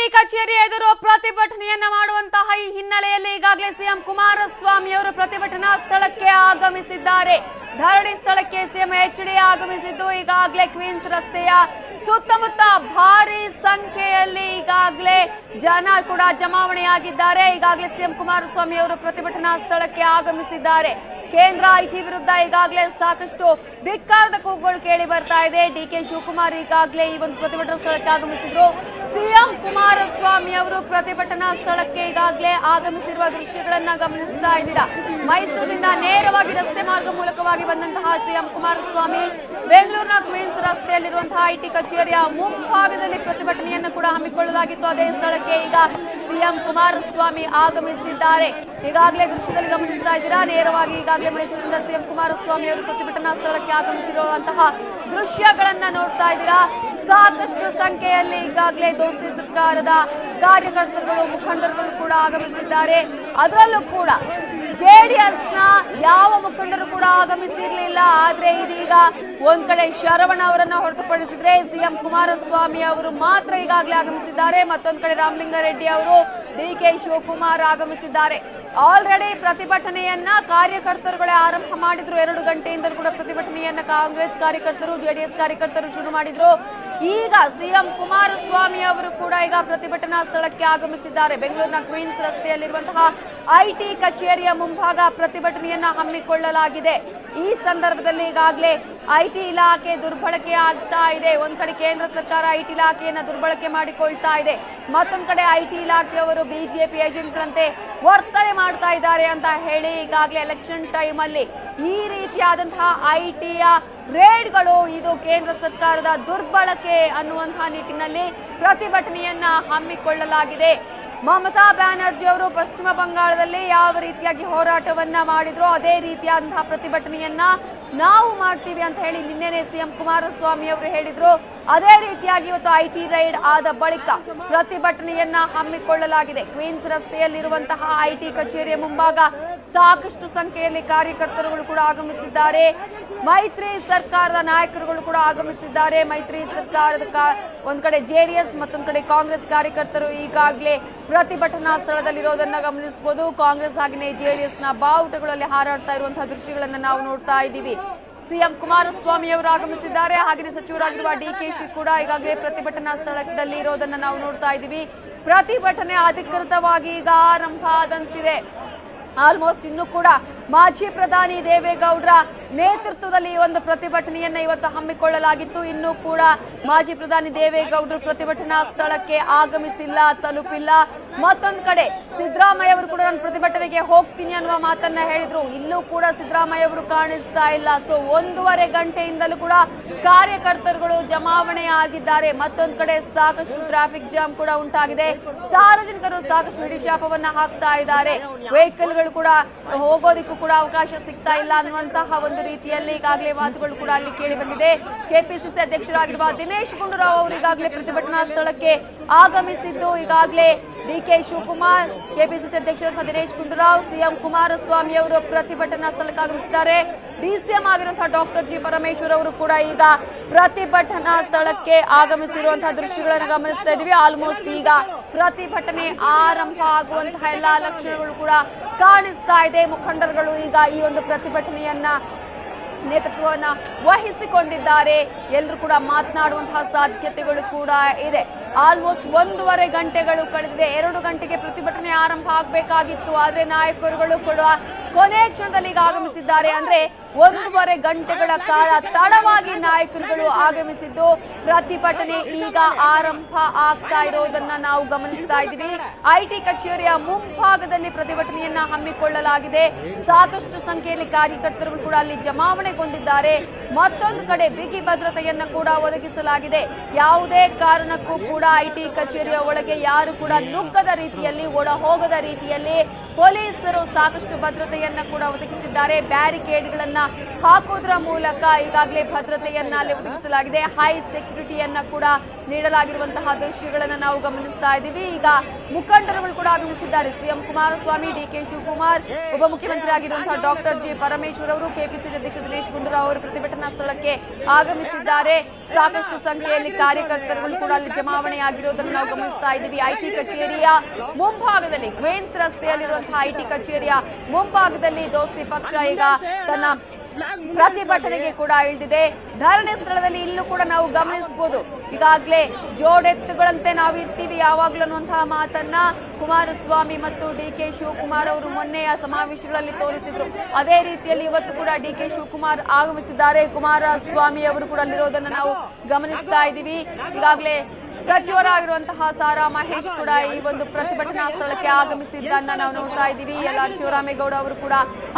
IT ಕಚೇರಿ ಎದುರು ಪ್ರತಿಭಟನೆಯನ್ನ ಮಾಡುವಂತಹ ಈ ಹಿನ್ನೆಲೆಯಲ್ಲಿ ಈಗಾಗಲೇ ಸಿಎಂ ಕುಮಾರಸ್ವಾಮಿ ಅವರು ಪ್ರತಿಭಟನಾ ಸ್ಥಳಕ್ಕೆ ಆಗಮಿಸಿದ್ದಾರೆ. ಧರಣಿ ಸ್ಥಳಕ್ಕೆ ಸಿಎಂ ಎಚ್ಡಿ ಆಗಮಿಸಿದ್ದು ಈಗಾಗಲೇ ಕ್ವೀನ್ಸ್ ರಸ್ತೆಯ ಸುತ್ತಮುತ್ತ ಭಾರಿ ಸಂಖ್ಯೆಯಲ್ಲಿ ಈಗಾಗಲೇ ಜನ ಕೂಡ ಜಮಾವಣೆಯಾಗಿದ್ದಾರೆ. ಈಗಾಗಲೇ ಸಿಎಂ ಕುಮಾರಸ್ವಾಮಿ ಅವರು ಪ್ರತಿಭಟನಾ ಸ್ಥಳಕ್ಕೆ ಆಗಮಿಸಿದ್ದಾರೆ. ಕೇಂದ್ರ ಐಟಿ ವಿರುದ್ಧ ಈಗಾಗಲೇ ಸಾಕಷ್ಟು ಧಿಕ್ಕಾರದ ಕೂಗುಗಳು ಕೇಳಿ ಬರ್ತಾ ಇದೆ. ಡಿಕೆ ಶಿವಕುಮಾರ್ ಈಗಾಗಲೇ ಈ ಒಂದು ಪ್ರತಿಭಟನಾ ಸ್ಥಳಕ್ಕೆ ಆಗಮಿಸಿದ್ರು. ಸಿಎಂ ಕುಮಾರಸ್ವಾಮಿ ಅವರು ಪ್ರತಿಭಟನಾ ಸ್ಥಳಕ್ಕೆ ಈಗಾಗಲೇ ಆಗಮಿಸಿರುವ ದೃಶ್ಯಗಳನ್ನ ಗಮನಿಸ್ತಾ ಇದ್ದೀರಾ. ಮೈಸೂರಿನಿಂದ ನೇರವಾಗಿ ರಸ್ತೆ ಮಾರ್ಗ ಮೂಲಕವಾಗಿ ಬಂದಂತಹ ಸಿಎಂ ಕುಮಾರಸ್ವಾಮಿ ಬೆಂಗಳೂರಿನ ಕ್ವೀನ್ಸ್ ರಸ್ತೆಯಲ್ಲಿರುವಂತಹ ಐಟಿ ಕಚೇರಿಯ ಮುಂಭಾಗದಲ್ಲಿ ಪ್ರತಿಭಟನೆಯನ್ನು ಕೂಡ ಹಮ್ಮಿಕೊಳ್ಳಲಾಗಿತ್ತು. ಅದೇ ಸ್ಥಳಕ್ಕೆ ಈಗ ಸಿಎಂ ಕುಮಾರಸ್ವಾಮಿ ಆಗಮಿಸಿದ್ದಾರೆ. ಈಗಾಗಲೇ ದೃಶ್ಯದಲ್ಲಿ ಗಮನಿಸ್ತಾ ಇದ್ದೀರಾ. ನೇರವಾಗಿ ಈಗಾಗಲೇ ಮೈಸೂರಿನಿಂದ ಸಿಎಂ ಕುಮಾರಸ್ವಾಮಿ ಅವರು ಪ್ರತಿಭಟನಾ ಸ್ಥಳಕ್ಕೆ ಆಗಮಿಸಿರುವಂತಹ ದೃಶ್ಯಗಳನ್ನ ನೋಡ್ತಾ ಇದ್ದೀರಾ. ಸಾಕಷ್ಟು ಸಂಖ್ಯೆಯಲ್ಲಿ ಈಗಾಗಲೇ ದೋಸ್ತಿ ಸರ್ಕಾರದ ಕಾರ್ಯಕರ್ತರುಗಳು ಮುಖಂಡರುಗಳು ಕೂಡ ಆಗಮಿಸಿದ್ದಾರೆ. ಅದರಲ್ಲೂ ಕೂಡ ಜೆಡಿಎಸ್ನ ಯಾವ ಮುಖಂಡರು ಕೂಡ ಆಗಮಿಸಿರ್ಲಿಲ್ಲ. ಆದ್ರೆ ಇದೀಗ ಒಂದ್ ಕಡೆ ಶರವಣ ಅವರನ್ನ ಹೊರತುಪಡಿಸಿದ್ರೆ ಸಿಎಂ ಕುಮಾರಸ್ವಾಮಿ ಅವರು ಮಾತ್ರ ಈಗಾಗಲೇ ಆಗಮಿಸಿದ್ದಾರೆ. ಮತ್ತೊಂದ್ ಕಡೆ ರಾಮಲಿಂಗಾರೆಡ್ಡಿ ಅವರು, ಡಿಕೆ ಶಿವಕುಮಾರ್ ಆಗಮಿಸಿದ್ದಾರೆ. ಆಲ್ರೆಡಿ ಪ್ರತಿಭಟನೆಯನ್ನ ಕಾರ್ಯಕರ್ತರುಗಳೇ ಆರಂಭ ಮಾಡಿದ್ರು. 2 ಗಂಟೆಯಿಂದ ಕೂಡ ಪ್ರತಿಭಟನೆಯನ್ನ ಕಾಂಗ್ರೆಸ್ ಕಾರ್ಯಕರ್ತರು, ಜೆಡಿಎಸ್ ಕಾರ್ಯಕರ್ತರು ಶುರು ಮಾಡಿದ್ರು. ಈಗ ಸಿಎಂ ಕುಮಾರಸ್ವಾಮಿ ಅವರು ಕೂಡ ಈಗ ಪ್ರತಿಭಟನಾ ಸ್ಥಳಕ್ಕೆ ಆಗಮಿಸಿದ್ದಾರೆ. ಬೆಂಗಳೂರಿನ ಕ್ವೀನ್ಸ್ ರಸ್ತೆಯಲ್ಲಿರುವಂತಹ ಐಟಿ ಕಚೇರಿಯ ಮುಂಭಾಗ ಪ್ರತಿಭಟನೆಯನ್ನ ಹಮ್ಮಿಕೊಳ್ಳಲಾಗಿದೆ. ಈ ಸಂದರ್ಭದಲ್ಲಿ ಈಗಾಗಲೇ ಐಟಿ ಇಲಾಖೆ ದುರ್ಬಳಕೆ ಆಗ್ತಾ ಇದೆ. ಒಂದ್ ಕಡೆ ಕೇಂದ್ರ ಸರ್ಕಾರ ಐಟಿ ಇಲಾಖೆಯನ್ನ ದುರ್ಬಳಕೆ ಮಾಡಿಕೊಳ್ತಾ ಇದೆ. ಮತ್ತೊಂದ್ ಕಡೆ ಐಟಿ ಇಲಾಖೆಯವರು ಬಿಜೆಪಿ ಏಜೆಂಟ್ಗಳಂತೆ ವರ್ತನೆ ಮಾಡ್ತಾ ಇದ್ದಾರೆ ಅಂತ ಹೇಳಿ ಈಗಾಗಲೇ ಎಲೆಕ್ಷನ್ ಟೈಮ್ ಅಲ್ಲಿ ಈ ರೀತಿಯಾದಂತಹ ಐಟಿಯ ರೇಡ್ಗಳು ಇದು ಕೇಂದ್ರ ಸರ್ಕಾರದ ದುರ್ಬಳಕೆ ಅನ್ನುವಂತಹ ನಿಟ್ಟಿನಲ್ಲಿ ಪ್ರತಿಭಟನೆಯನ್ನ ಹಮ್ಮಿಕೊಳ್ಳಲಾಗಿದೆ. ಮಮತಾ ಬ್ಯಾನರ್ಜಿ ಅವರು ಪಶ್ಚಿಮ ಬಂಗಾಳದಲ್ಲಿ ಯಾವ ರೀತಿಯಾಗಿ ಹೋರಾಟವನ್ನ ಮಾಡಿದ್ರು ಅದೇ ರೀತಿಯಾದಂತಹ ಪ್ರತಿಭಟನೆಯನ್ನ ನಾವು ಮಾಡ್ತೀವಿ ಅಂತ ಹೇಳಿ ನಿನ್ನೆನೆ ಸಿಎಂ ಕುಮಾರಸ್ವಾಮಿ ಅವರು ಹೇಳಿದ್ರು. ಅದೇ ರೀತಿಯಾಗಿ ಇವತ್ತು ಐಟಿ ರೈಡ್ ಆದ ಬಳಿಕ ಪ್ರತಿಭಟನೆಯನ್ನ ಹಮ್ಮಿಕೊಳ್ಳಲಾಗಿದೆ. ಕ್ವೀನ್ಸ್ ರಸ್ತೆಯಲ್ಲಿರುವಂತಹ ಐಟಿ ಕಚೇರಿಯ ಮುಂಭಾಗ ಸಾಕಷ್ಟು ಸಂಖ್ಯೆಯಲ್ಲಿ ಕಾರ್ಯಕರ್ತರುಗಳು ಕೂಡ ಆಗಮಿಸಿದ್ದಾರೆ. ಮೈತ್ರಿ ಸರ್ಕಾರದ ನಾಯಕರುಗಳು ಕೂಡ ಆಗಮಿಸಿದ್ದಾರೆ. ಮೈತ್ರಿ ಸರ್ಕಾರದ ಒಂದ್ ಕಡೆ ಜೆಡಿಎಸ್ ಮತ್ತೊಂದ್ ಕಡೆ ಕಾಂಗ್ರೆಸ್ ಕಾರ್ಯಕರ್ತರು ಈಗಾಗಲೇ ಪ್ರತಿಭಟನಾ ಸ್ಥಳದಲ್ಲಿರೋದನ್ನ ಗಮನಿಸಬಹುದು. ಕಾಂಗ್ರೆಸ್ ಹಾಗೆಯೇ ಜೆಡಿಎಸ್ನ ಬಾವುಟಗಳಲ್ಲಿ ಹಾರಾಡ್ತಾ ಇರುವಂತಹ ದೃಶ್ಯಗಳನ್ನ ನಾವು ನೋಡ್ತಾ ಇದ್ದೀವಿ. ಸಿಎಂ ಕುಮಾರಸ್ವಾಮಿ ಅವರು ಆಗಮಿಸಿದ್ದಾರೆ. ಹಾಗೆಯೇ ಸಚಿವರಾಗಿರುವ ಡಿಕೆಶಿ ಕೂಡ ಈಗಾಗಲೇ ಪ್ರತಿಭಟನಾ ಸ್ಥಳದಲ್ಲಿ ಇರೋದನ್ನ ನಾವು ನೋಡ್ತಾ ಇದ್ದೀವಿ. ಪ್ರತಿಭಟನೆ ಅಧಿಕೃತವಾಗಿ ಈಗ ಆರಂಭ ಆದಂತಿದೆ. ಆಲ್ಮೋಸ್ಟ್ ಇನ್ನು ಕೂಡ ಮಾಜಿ ಪ್ರಧಾನಿ ದೇವೇಗೌಡರ ನೇತೃತ್ವದಲ್ಲಿ ಈ ಒಂದು ಪ್ರತಿಭಟನೆಯನ್ನ ಇವತ್ತು ಹಮ್ಮಿಕೊಳ್ಳಲಾಗಿತ್ತು. ಇನ್ನೂ ಕೂಡ ಮಾಜಿ ಪ್ರಧಾನಿ ದೇವೇಗೌಡರು ಪ್ರತಿಭಟನಾ ಸ್ಥಳಕ್ಕೆ ಆಗಮಿಸಿಲ್ಲ, ತಲುಪಿಲ್ಲ. ಮತ್ತೊಂದು ಕಡೆ ಸಿದ್ದರಾಮಯ್ಯ ಅವರು ಕೂಡ ನಾನು ಪ್ರತಿಭಟನೆಗೆ ಹೋಗ್ತೀನಿ ಅನ್ನುವ ಮಾತನ್ನ ಹೇಳಿದ್ರು. ಇಲ್ಲೂ ಕೂಡ ಸಿದ್ದರಾಮಯ್ಯ ಅವರು ಕಾಣಿಸ್ತಾ ಇಲ್ಲ. ಸೊ 1.5 ಗಂಟೆಯಿಂದಲೂ ಕೂಡ ಕಾರ್ಯಕರ್ತರುಗಳು ಜಮಾವಣೆ ಆಗಿದ್ದಾರೆ. ಮತ್ತೊಂದು ಕಡೆ ಸಾಕಷ್ಟು ಟ್ರಾಫಿಕ್ ಜಾಮ್ ಕೂಡ ಉಂಟಾಗಿದೆ. ಸಾರ್ವಜನಿಕರು ಸಾಕಷ್ಟು ಹಿಡಿಶಾಪವನ್ನ ಹಾಕ್ತಾ ಇದ್ದಾರೆ. ವೆಹಿಕಲ್ಗಳು ಕೂಡ ಹೋಗೋದಿಕ್ಕೂ ಕೂಡ ಅವಕಾಶ ಸಿಗ್ತಾ ಇಲ್ಲ ಅನ್ನುವಂತಹ ಒಂದು ರೀತಿಯಲ್ಲಿ ಈಗಾಗಲೇ ಮಾತುಗಳು ಕೂಡ ಅಲ್ಲಿ ಕೇಳಿ ಬಂದಿದೆ. ಕೆಪಿಸಿಸಿ ಅಧ್ಯಕ್ಷರಾಗಿರುವ ದಿನೇಶ್ ಗುಂಡೂರಾವ್ ಅವರು ಈಗಾಗಲೇ ಪ್ರತಿಭಟನಾ ಸ್ಥಳಕ್ಕೆ ಆಗಮಿಸಿದ್ದು. ಈಗಾಗಲೇ ಡಿಕೆ ಶಿವಕುಮಾರ್, ಕೆಪಿಸಿಸಿ ಅಧ್ಯಕ್ಷರಾದ ದಿನೇಶ್ ಗುಂಡೂರಾವ್, ಸಿಎಂ ಕುಮಾರಸ್ವಾಮಿ ಅವರು ಪ್ರತಿಭಟನಾ ಸ್ಥಳಕ್ಕೆ ಆಗಮಿಸಿದ್ದಾರೆ. ಡಿಸಿಎಂ ಆಗಿರುವಂತಹ ಡಾಕ್ಟರ್ ಜಿ ಪರಮೇಶ್ವರ್ ಅವರು ಕೂಡ ಈಗ ಪ್ರತಿಭಟನಾ ಸ್ಥಳಕ್ಕೆ ಆಗಮಿಸಿರುವಂತಹ ದೃಶ್ಯಗಳನ್ನು ಗಮನಿಸ್ತಾ ಇದ್ದೀವಿ. ಆಲ್ಮೋಸ್ಟ್ ಈಗ ಪ್ರತಿಭಟನೆ ಆರಂಭ ಆಗುವಂತಹ ಎಲ್ಲಾ ಲಕ್ಷಣಗಳು ಕೂಡ ಕಾಣಿಸ್ತಾ ಇದೆ. ಮುಖಂಡರುಗಳು ಈಗ ಈ ಒಂದು ಪ್ರತಿಭಟನೆಯನ್ನ ನೇತೃತ್ವವನ್ನ ವಹಿಸಿಕೊಂಡಿದ್ದಾರೆ. ಎಲ್ಲರೂ ಕೂಡ ಮಾತನಾಡುವಂತಹ ಸಾಧ್ಯತೆಗಳು ಕೂಡ ಇದೆ. ಆಲ್ಮೋಸ್ಟ್ 1.5 ಗಂಟೆಗಳು ಕಳೆದಿದೆ. 2 ಗಂಟೆಗೆ ಪ್ರತಿಭಟನೆ ಆರಂಭ ಆಗಬೇಕಾಗಿತ್ತು. ಆದ್ರೆ ನಾಯಕರುಗಳು ಕೂಡ ಕೊನೆ ಕ್ಷಣದಲ್ಲಿ ಈಗ ಆಗಮಿಸಿದ್ದಾರೆ. ಅಂದ್ರೆ 1.5 ಗಂಟೆಗಳ ಕಾಲ ತಡವಾಗಿ ನಾಯಕರುಗಳು ಆಗಮಿಸಿದ್ದು ಪ್ರತಿಭಟನೆ ಈಗ ಆರಂಭ ಆಗ್ತಾ ಇರೋದನ್ನ ನಾವು ಗಮನಿಸ್ತಾ ಇದ್ದೀವಿ. ಐಟಿ ಕಚೇರಿಯ ಮುಂಭಾಗದಲ್ಲಿ ಪ್ರತಿಭಟನೆಯನ್ನ ಹಮ್ಮಿಕೊಳ್ಳಲಾಗಿದೆ. ಸಾಕಷ್ಟು ಸಂಖ್ಯೆಯಲ್ಲಿ ಕಾರ್ಯಕರ್ತರು ಕೂಡ ಅಲ್ಲಿ ಜಮಾವಣೆಗೊಂಡಿದ್ದಾರೆ. ಮತ್ತೊಂದು ಕಡೆ ಬಿಗಿ ಭದ್ರತೆಯನ್ನ ಕೂಡ ಒದಗಿಸಲಾಗಿದೆ. ಯಾವುದೇ ಕಾರಣಕ್ಕೂ ಕೂಡ ಐಟಿ ಕಚೇರಿಯ ಒಳಗೆ ಯಾರು ಕೂಡ ನುಗ್ಗದ ರೀತಿಯಲ್ಲಿ, ಒಳ ಹೋಗದ ರೀತಿಯಲ್ಲಿ ಪೊಲೀಸರು ಸಾಕಷ್ಟು ಭದ್ರತೆಯನ್ನ ಕೂಡ ಒದಗಿಸಿದ್ದಾರೆ. ಬ್ಯಾರಿಕೇಡ್ಗಳನ್ನ ಹಾಕೋದ್ರ ಮೂಲಕ ಈಗಾಗಲೇ ಭದ್ರತೆಯನ್ನ ಅಲ್ಲಿ ಒದಗಿಸಲಾಗಿದೆ. ಹೈ ಸೆಕ್ಯೂರಿಟಿಯನ್ನ ಕೂಡ ನೀಡಲಾಗಿರುವಂತಹ ದೃಶ್ಯಗಳನ್ನು ನಾವು ಗಮನಿಸ್ತಾ ಇದ್ದೀವಿ. ಈಗ ಮುಖಂಡರುಗಳು ಕೂಡ ಆಗಮಿಸಿದ್ದಾರೆ. ಸಿಎಂ ಕುಮಾರಸ್ವಾಮಿ, ಡಿಕೆ ಶಿವಕುಮಾರ್, ಉಪಮುಖ್ಯಮಂತ್ರಿ ಆಗಿರುವಂತಹ ಡಾಕ್ಟರ್ ಜಿ ಪರಮೇಶ್ವರ್ ಅವರು, ಕೆಪಿಸಿಸಿ ಅಧ್ಯಕ್ಷ ದಿನೇಶ್ ಗುಂಡೂರಾವ್ ಅವರು ಪ್ರತಿಭಟನಾ ಸ್ಥಳಕ್ಕೆ ಆಗಮಿಸಿದ್ದಾರೆ. ಸಾಕಷ್ಟು ಸಂಖ್ಯೆಯಲ್ಲಿ ಕಾರ್ಯಕರ್ತರುಗಳು ಕೂಡ ಅಲ್ಲಿ ಜಮಾವಣೆಯಾಗಿರುವುದನ್ನು ನಾವು ಗಮನಿಸ್ತಾ ಇದ್ದೀವಿ. ಐಟಿ ಕಚೇರಿಯ ಮುಂಭಾಗದಲ್ಲಿ, ಕ್ವೀನ್ಸ್ ರಸ್ತೆಯಲ್ಲಿರುವಂತಹ ಐಟಿ ಕಚೇರಿಯ ಮುಂಭಾಗದಲ್ಲಿ ದೋಸ್ತಿ ಪಕ್ಷ ಈಗ ತನ್ನ ಪ್ರತಿಭಟನೆಗೆ ಕೂಡ ಇಳಿದಿದೆ. ಧರಣಿ ಸ್ಥಳದಲ್ಲಿ ಇಲ್ಲೂ ಕೂಡ ನಾವು ಗಮನಿಸಬಹುದು. ಈಗಾಗಲೇ ಜೋಡೆತ್ತುಗಳಂತೆ ನಾವು ಇರ್ತೀವಿ ಯಾವಾಗ್ಲೂ ಅನ್ನುವಂತಹ ಮಾತನ್ನ ಕುಮಾರಸ್ವಾಮಿ ಮತ್ತು ಡಿಕೆ ಶಿವಕುಮಾರ್ ಅವರು ಮೊನ್ನೆಯ ಸಮಾವೇಶಗಳಲ್ಲಿ ತೋರಿಸಿದ್ರು. ಅದೇ ರೀತಿಯಲ್ಲಿ ಇವತ್ತು ಕೂಡ ಡಿಕೆ ಶಿವಕುಮಾರ್ ಆಗಮಿಸಿದ್ದಾರೆ. ಕುಮಾರಸ್ವಾಮಿ ಅವರು ಕೂಡ ಅಲ್ಲಿರೋದನ್ನ ನಾವು ಗಮನಿಸ್ತಾ ಇದ್ದೀವಿ. ಈಗಾಗಲೇ ಸಚಿವರಾಗಿರುವಂತಹ ಸಾರಾ ಮಹೇಶ್ ಕೂಡ ಈ ಒಂದು ಪ್ರತಿಭಟನಾ ಸ್ಥಳಕ್ಕೆ ಆಗಮಿಸಿದ್ದನ್ನ ನಾವು ನೋಡ್ತಾ ಇದ್ದೀವಿ. ಎಲ್.ಆರ್. ಶಿವರಾಮೇಗೌಡ ಅವರು ಕೂಡ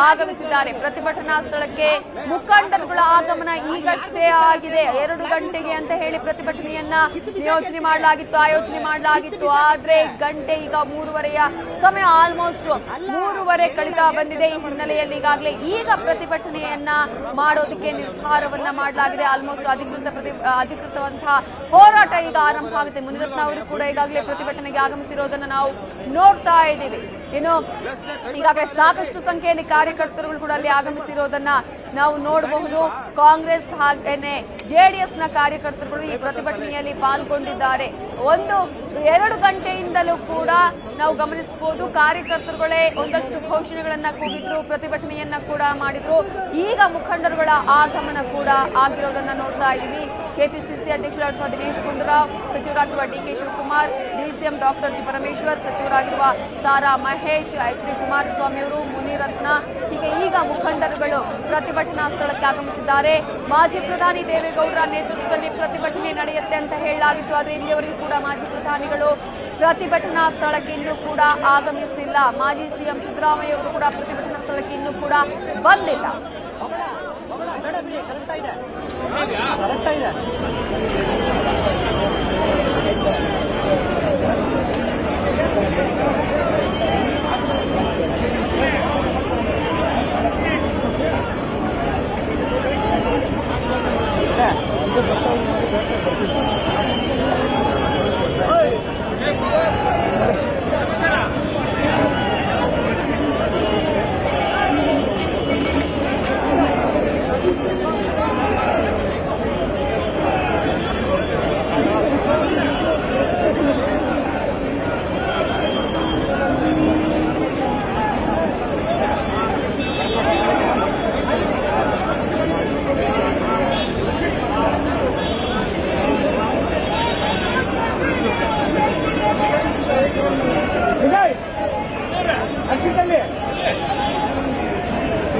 ಆಗಮಿಸಿದ್ದಾರೆ. ಪ್ರತಿಭಟನಾ ಸ್ಥಳಕ್ಕೆ ಮುಖಂಡರುಗಳ ಆಗಮನ ಈಗಷ್ಟೇ ಆಗಿದೆ. 2 ಗಂಟೆಗೆ ಅಂತ ಹೇಳಿ ಪ್ರತಿಭಟನೆಯನ್ನ ಆಯೋಜನೆ ಮಾಡಲಾಗಿತ್ತು. ಆದ್ರೆ ಗಂಟೆ ಈಗ 3:30ಯ ಸಮಯ, ಆಲ್ಮೋಸ್ಟ್ 3:30 ಕಳೀತಾ ಬಂದಿದೆ. ಈ ಹಿನ್ನೆಲೆಯಲ್ಲಿ ಈಗಾಗಲೇ ಈಗ ಪ್ರತಿಭಟನೆಯನ್ನ ಮಾಡೋದಕ್ಕೆ ನಿರ್ಧಾರವನ್ನ ಮಾಡಲಾಗಿದೆ. ಆಲ್ಮೋಸ್ಟ್ ಅಧಿಕೃತವಂತಹ ಹೋರಾಟ ಈಗ ಆರಂಭ ಆಗುತ್ತೆ. ಮುನಿರತ್ನ ಅವರು ಕೂಡ ಈಗಾಗಲೇ ಪ್ರತಿಭಟನೆಗೆ ಆಗಮಿಸಿರೋದನ್ನ ನಾವು ನೋಡ್ತಾ ಇದ್ದೀವಿ. ಇನ್ನು ಈಗಾಗಲೇ ಸಾಕಷ್ಟು ಸಂಖ್ಯೆಯಲ್ಲಿ ಕಾರ್ಯಕರ್ತರುಗಳು ಕೂಡ ಅಲ್ಲಿ ಆಗಮಿಸಿರೋದನ್ನ ನಾವು ನೋಡಬಹುದು. ಕಾಂಗ್ರೆಸ್ ಹಾಗೇನೆ ಜೆಡಿಎಸ್ ನ ಕಾರ್ಯಕರ್ತರುಗಳು ಈ ಪ್ರತಿಭಟನೆಯಲ್ಲಿ ಪಾಲ್ಗೊಂಡಿದ್ದಾರೆ. 1-2 ಗಂಟೆಯಿಂದಲೂ ಕೂಡ ನಾವು ಗಮನಿಸಬಹುದು. ಕಾರ್ಯಕರ್ತರುಗಳೇ ಒಂದಷ್ಟು ಘೋಷಣೆಗಳನ್ನ ಕೂಗಿದ್ರು, ಪ್ರತಿಭಟನೆಯನ್ನ ಕೂಡ ಮಾಡಿದ್ರು. ಈಗ ಮುಖಂಡರುಗಳ ಆಗಮನ ಕೂಡ ಆಗಿರೋದನ್ನ ನೋಡ್ತಾ ಇದ್ದೀವಿ. ಕೆಪಿಸಿಸಿ ಅಧ್ಯಕ್ಷರಾಗಿರುವ ದಿನೇಶ್ ಗುಂಡೂರಾವ್, ಸಚಿವರಾಗಿರುವ DK Shivakumar, DCM doctor G Parameshwar, ಸಚಿವರಾಗಿರುವ ಸಾರಾ ಮಹೇಶ್, ಎಚ್.ಡಿ. ಕುಮಾರಸ್ವಾಮಿ ಅವರು, ಮುನಿರತ್ನ, ಹೀಗೆ ಈಗ ಮುಖಂಡರುಗಳು ಪ್ರತಿಭಟನಾ ಸ್ಥಳಕ್ಕೆ ಆಗಮಿಸಿದ್ದಾರೆ. ಮಾಜಿ ಪ್ರಧಾನಿ ದೇವೇಗೌಡರ ನೇತೃತ್ವದಲ್ಲಿ ಪ್ರತಿಭಟನೆ ನಡೆಯುತ್ತೆ ಅಂತ ಹೇಳಲಾಗಿತ್ತು. ಆದರೆ ಇಲ್ಲಿಯವರೆಗೂ ಕೂಡ ಮಾಜಿ ಪ್ರಧಾನಿಗಳು ಪ್ರತಿಭಟನಾ ಸ್ಥಳಕ್ಕೆ ಇನ್ನೂ ಕೂಡ ಆಗಮಿಸಿಲ್ಲ. ಮಾಜಿ ಸಿಎಂ ಸಿದ್ದರಾಮಯ್ಯ ಅವರು ಕೂಡ ಪ್ರತಿಭಟನಾ ಸ್ಥಳಕ್ಕೆ ಇನ್ನೂ ಕೂಡ ಬಂದಿಲ್ಲ.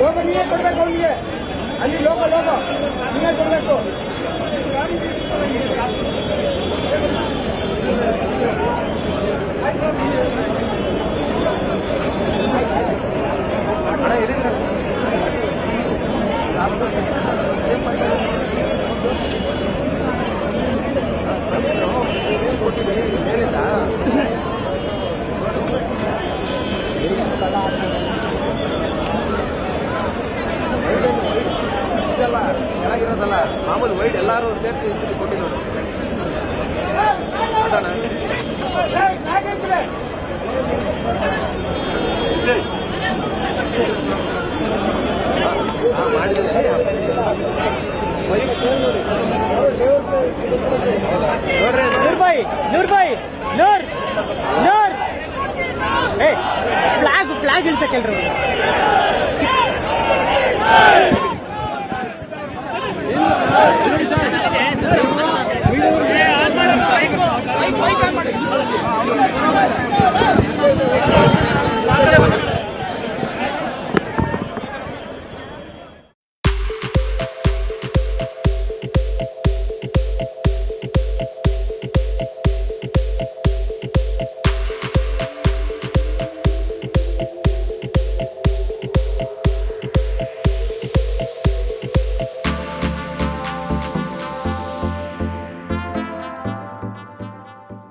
ಲೋಕ ನೀವೇ ಕೊಡ್ಬೇಕು, ಅವನಿಗೆ ಅಲ್ಲಿ ಲೋಕ ನೀವೇ ಕೊಡ್ಬೇಕು. ಚೆನ್ನಾಗಿರೋದಲ್ಲ, ಮಾಮೂಲಿ ವೈಡ್ ಎಲ್ಲರೂ ಸೇರಿಸಿ ಕೊಟ್ಟಿದ್ರು. ನೂರ್ ಫ್ಲಾಗ್ ಇಳಿಸಕ್ಕೆಲ್ರಿ.